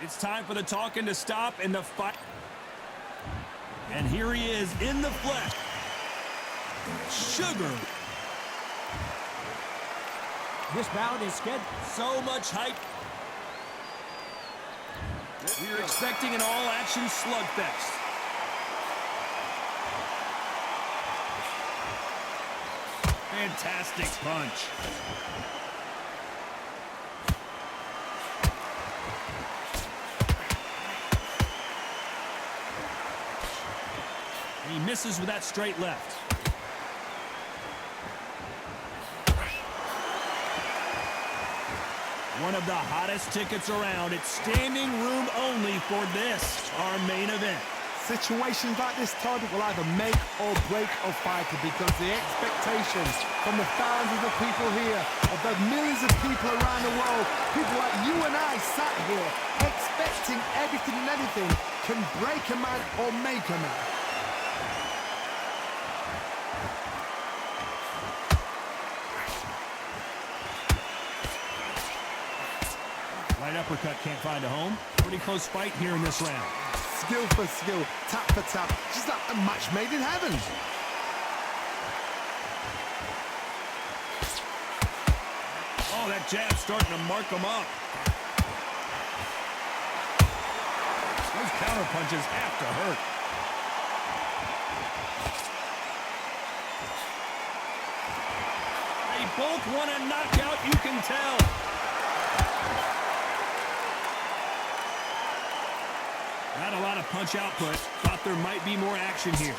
It's time for the talking to stop and the fight. And here he is in the flesh. Sugar. This bout is scheduled. So much hype. We're expecting an all-action slugfest. Fantastic punch. And he misses with that straight left. One of the hottest tickets around. It's standing room only for this, our main event. Situations like this, Todd, will either make or break a fighter because the expectations from the thousands of people here, of the millions of people around the world, people like you and I sat here expecting everything and anything can break a man or make a man. Right uppercut can't find a home. Pretty close fight here in this round. Skill for skill, tap for tap, just like a match made in heaven. Oh, that jab's starting to mark him up. Those counter punches have to hurt. They both want a knockout, you can tell. Not a lot of punch output. Thought there might be more action here.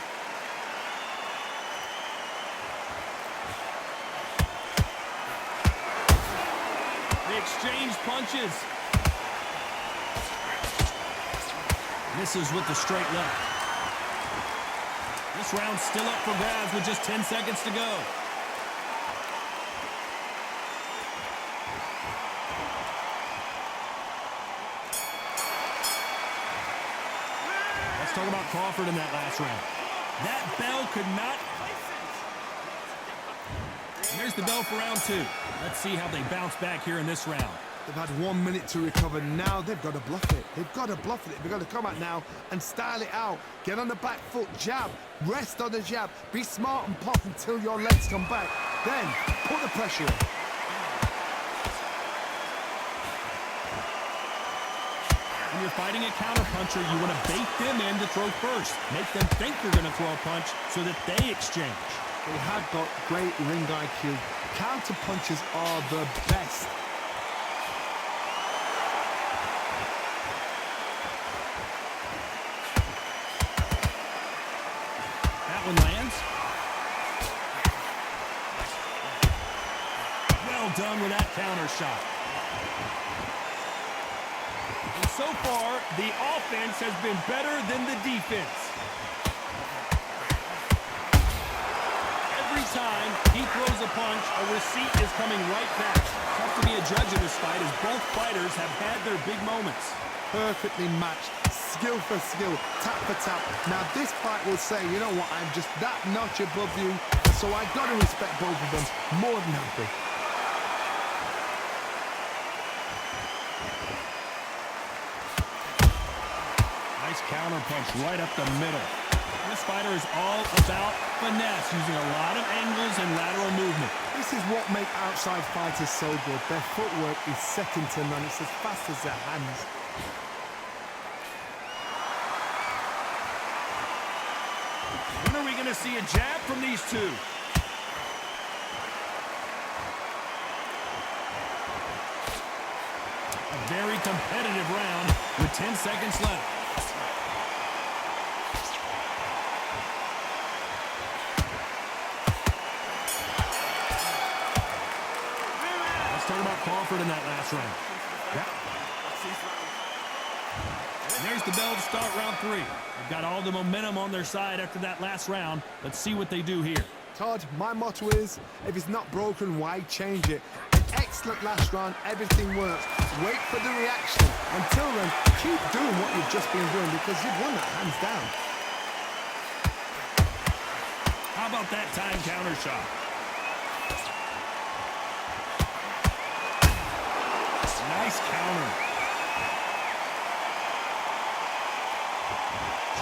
They exchange punches. Misses with the straight left. This round's still up for grabs with just 10 seconds to go. Let's talk about Crawford in that last round. That bell could not. And there's the bell for round two. Let's see how they bounce back here in this round. They've had 1 minute to recover. Now they've got to bluff it. They've got to bluff it. They've got to come out now and style it out. Get on the back foot, jab, rest on the jab. Be smart and pop until your legs come back. Then put the pressure on. When you're fighting a counterpuncher, you want to bait them in to throw first. Make them think you're going to throw a punch so that they exchange. They have got great ring IQ. Counterpunchers are the best. That one lands. Well done with that counter shot. And so far, the offense has been better than the defense. Every time he throws a punch, a receipt is coming right back. Tough to be a judge in this fight as both fighters have had their big moments. Perfectly matched, skill for skill, tap for tap. Now this fight will say, you know what, I'm just that notch above you, so I got to respect both of them more than happy. Nice counter punch right up the middle. This fighter is all about finesse, using a lot of angles and lateral movement. This is what makes outside fighters so good. Their footwork is second to none. It's as fast as their hands. When are we going to see a jab from these two? A very competitive round with 10 seconds left. Let's talk about Crawford in that last round. And there's the bell to start round three. They've got all the momentum on their side after that last round. Let's see what they do here. Todd, my motto is, if it's not broken, why change it? Excellent last round, everything works. Wait for the reaction. Until then, keep doing what you've just been doing because you've won that hands down. How about that time counter shot? Nice counter.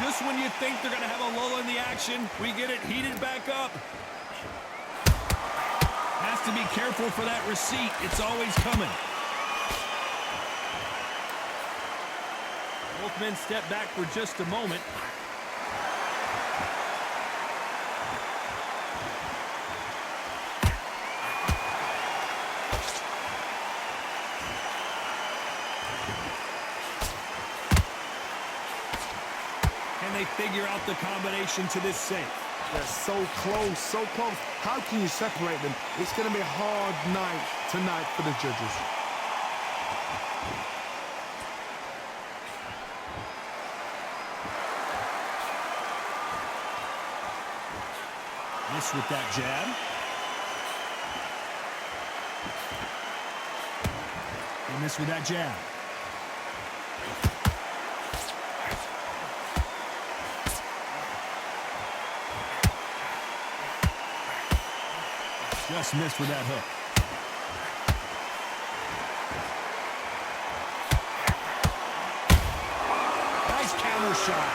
Just when you think they're going to have a lull in the action, we get it heated back up. Has to be careful for that receipt. It's always coming. Both men step back for just a moment. Can they figure out the combination to this safe? They're so close, so close. How can you separate them? It's going to be a hard night tonight for the judges. Miss with that jab. And miss with that jab. Just missed with that hook. Nice counter shot.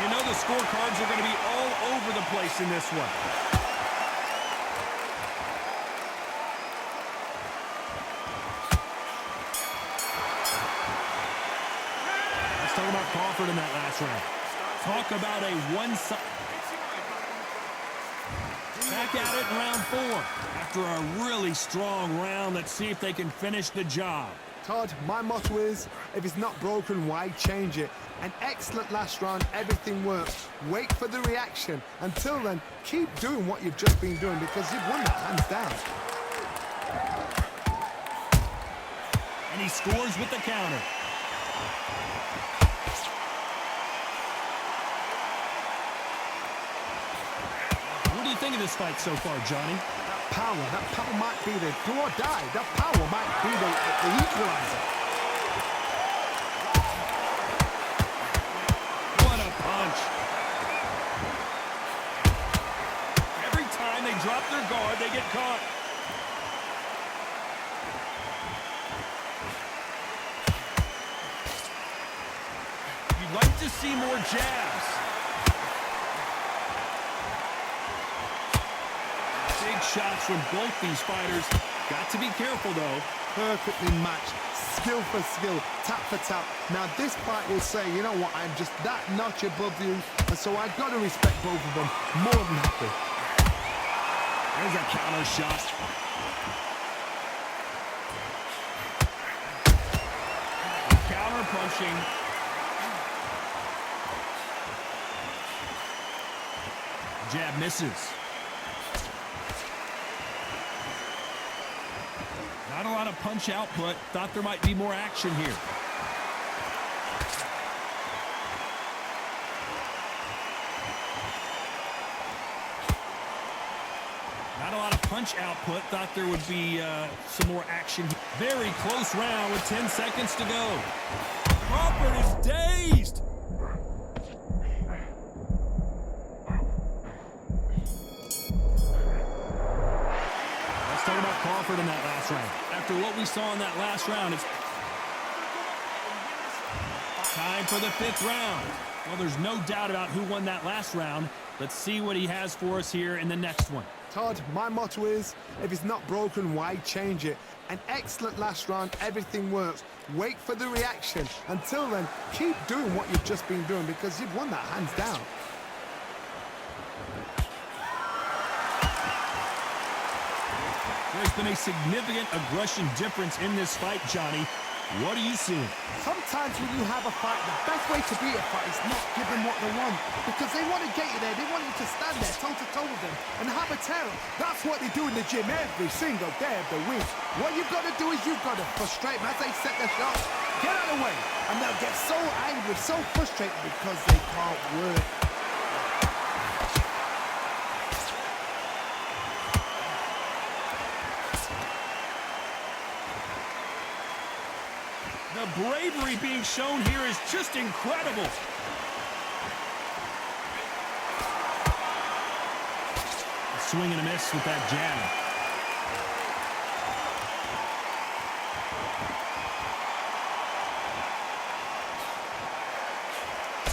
You know the scorecards are going to be all over the place in this one. Let's talk about Crawford in that last round. Talk about a one-sided... Back at it in round 4. After a really strong round, let's see if they can finish the job. Todd, my motto is, if it's not broken, why change it? An excellent last round, everything works. Wait for the reaction. Until then, keep doing what you've just been doing because you've won that hands down. And he scores with the counter. What do you think of this fight so far, Johnny? That power might be the do or die. That power might be the equalizer. What a punch. Every time they drop their guard, they get caught. You'd like to see more jabs. Big shots from both these fighters. Got to be careful, though. Perfectly matched. Skill for skill. Tap for tap. Now, this fight will say, you know what, I'm just that notch above you. And so I've got to respect both of them. More than happy. There's a counter shot. Counter punching. Jab misses. Not a lot of punch output. Thought there might be more action here. Not a lot of punch output. Thought there would be some more action. Very close round with 10 seconds to go. Crawford is dazed. Let's talk about Crawford in that last round. After what we saw in that last round, it's time for the 5th round. Well, there's no doubt about who won that last round. Let's see what he has for us here in the next one. Todd, my motto is, if it's not broken, why change it? An excellent last round, everything works. Wait for the reaction. Until then, keep doing what you've just been doing because you've won that hands down. There's been a significant aggression difference in this fight, Johnny. What are you seeing? Sometimes when you have a fight, the best way to beat a fight is not give them what they want. Because they want to get you there. They want you to stand there toe-to-toe with them and have a terror. That's what they do in the gym every single day of the week. What you've got to do is you've got to frustrate them as they set their shots. Get out of the way. And they'll get so angry, so frustrated because they can't work. The bravery being shown here is just incredible. A swing and a miss with that jab.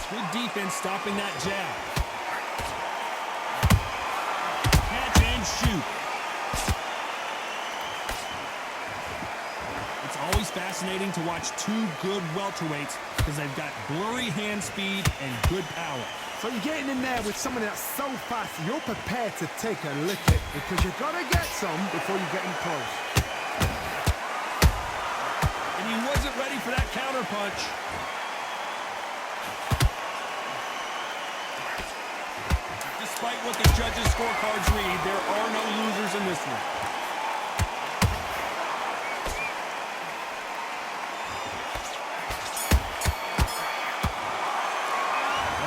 Good defense stopping that jab. Catch and shoot. It's always fascinating to watch two good welterweights because they've got blurry hand speed and good power. So you're getting in there with someone that's so fast, you're prepared to take a lick because you've got to get some before you get in close. And he wasn't ready for that counter punch. Despite what the judges' scorecards read, there are no losers in this one.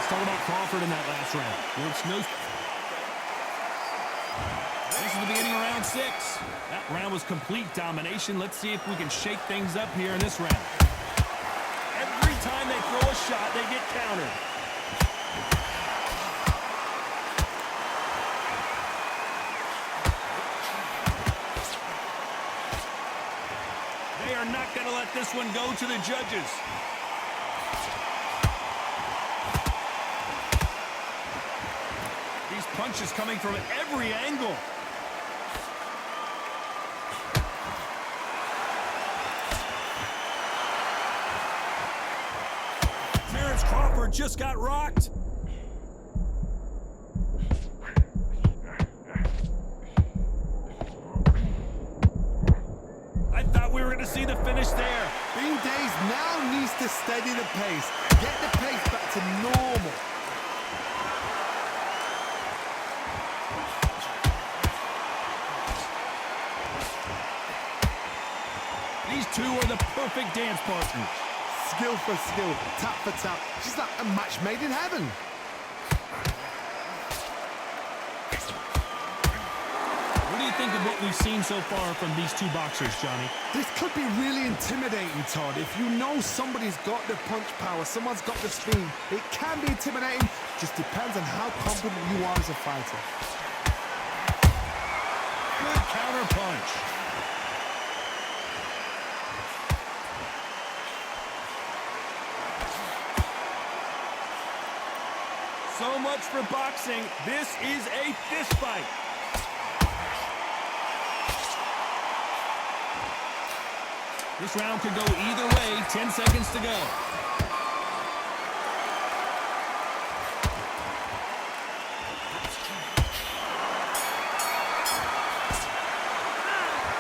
Talk about Crawford in that last round. This is the beginning of round 6. That round was complete domination. Let's see if we can shake things up here in this round. Every time they throw a shot, they get countered. They are not going to let this one go to the judges. Punches coming from every angle. Terrence Crawford just got rocked. I thought we were going to see the finish there. Bean Days now needs to steady the pace. Get the pace back to normal. These two are the perfect dance partners. Skill for skill, tap for tap. She's like a match made in heaven. What do you think of what we've seen so far from these two boxers, Johnny? This could be really intimidating, Todd. If you know somebody's got the punch power, someone's got the speed, it can be intimidating. Just depends on how confident you are as a fighter. Good counter punch. So much for boxing. This is a fist fight. This round could go either way. 10 seconds to go.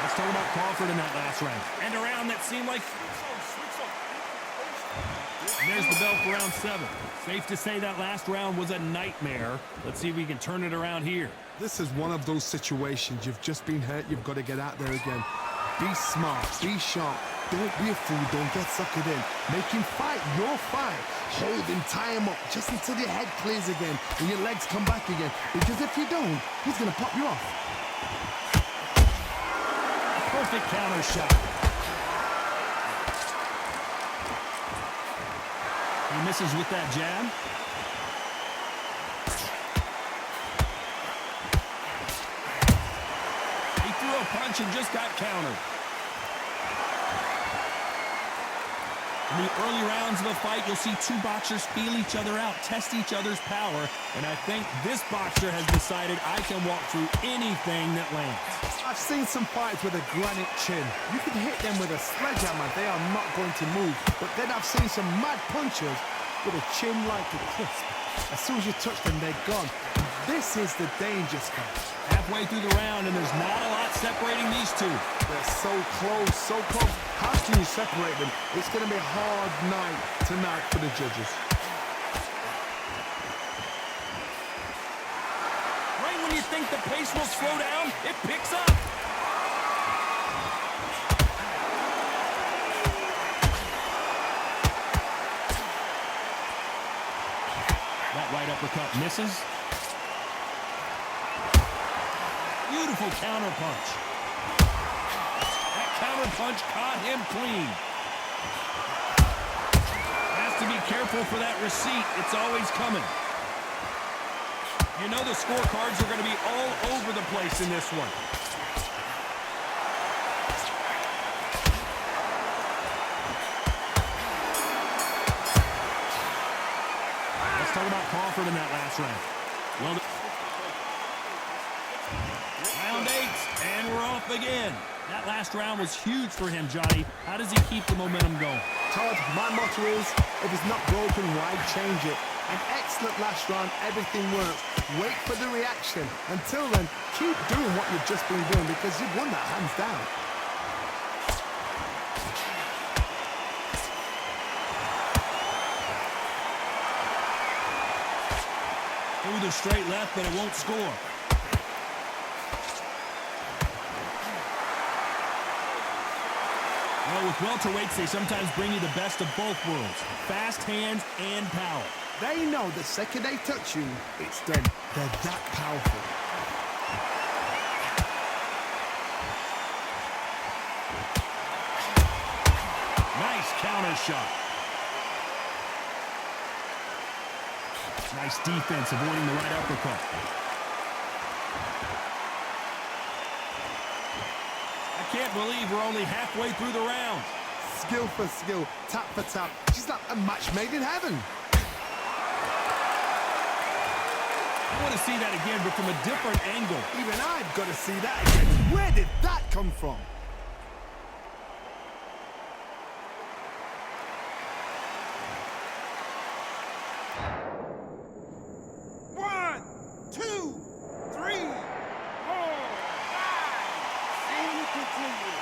Let's talk about Crawford in that last round. And a round that seemed like... And there's the bell for round 7. Safe to say that last round was a nightmare. Let's see if we can turn it around here. This is one of those situations. You've just been hurt. You've got to get out there again. Be smart. Be sharp. Don't be a fool. Don't get suckered in. Make him fight your fight. Hold him. Tie him up just until your head clears again and your legs come back again. Because if you don't, he's going to pop you off. Perfect counter shot. He misses with that jab. He threw a punch and just got countered. In the early rounds of a fight, you'll see two boxers feel each other out, test each other's power, and I think this boxer has decided I can walk through anything that lands. I've seen some fights with a granite chin. You can hit them with a sledgehammer, they are not going to move. But then I've seen some mad punchers with a chin like a crisp. As soon as you touch them, they're gone. This is the danger spot. Halfway through the round, and there's not a lot separating these two. They're so close, so close. How can you separate them? It's going to be a hard night tonight for the judges. Right when you think the pace will slow down, it picks up. That right uppercut misses. Beautiful counter punch. That counter punch caught him clean. Has to be careful for that receipt. It's always coming. You know the scorecards are going to be all over the place in this one. Talk about comfort in that last round. Well, round 8, and we're off again. That last round was huge for him, Johnny. How does he keep the momentum going? Todd, my motto is, if it's not broken, why change it? An excellent last round, everything works. Wait for the reaction. Until then, keep doing what you've just been doing because you've won that hands down. Through the straight left, but it won't score. Well, with welterweights, they sometimes bring you the best of both worlds. Fast hands and power. They know the second they touch you, it's done. They're that powerful. Nice counter shot. Nice defense, avoiding the right uppercut. I can't believe we're only halfway through the round. Skill for skill, tap for tap. She's like a match made in heaven. I want to see that again, but from a different angle. Even I've got to see that again. Where did that come from? One, two, three, 4, 5. And we continue.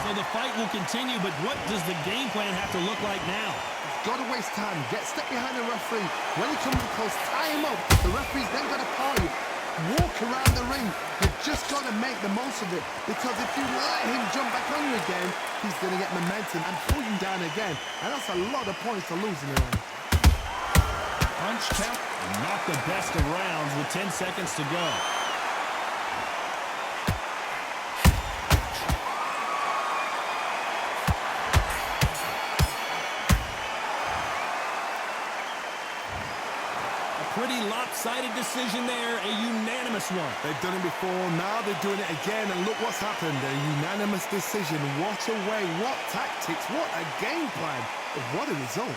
So the fight will continue, but what does the game plan have to look like now? Got to waste time. Get step behind the referee. When he comes close, tie him up. The referee's then got to call you. Walk around the ring. You've just got to make the most of it. Because if you let him jump back on you again, he's going to get momentum and pull you down again. And that's a lot of points to lose in the round. Punch count. Not the best of rounds with 10 seconds to go. Pretty lopsided decision there, a unanimous one. They've done it before, now they're doing it again, and look what's happened. A unanimous decision. What a way, what tactics, what a game plan. What a result.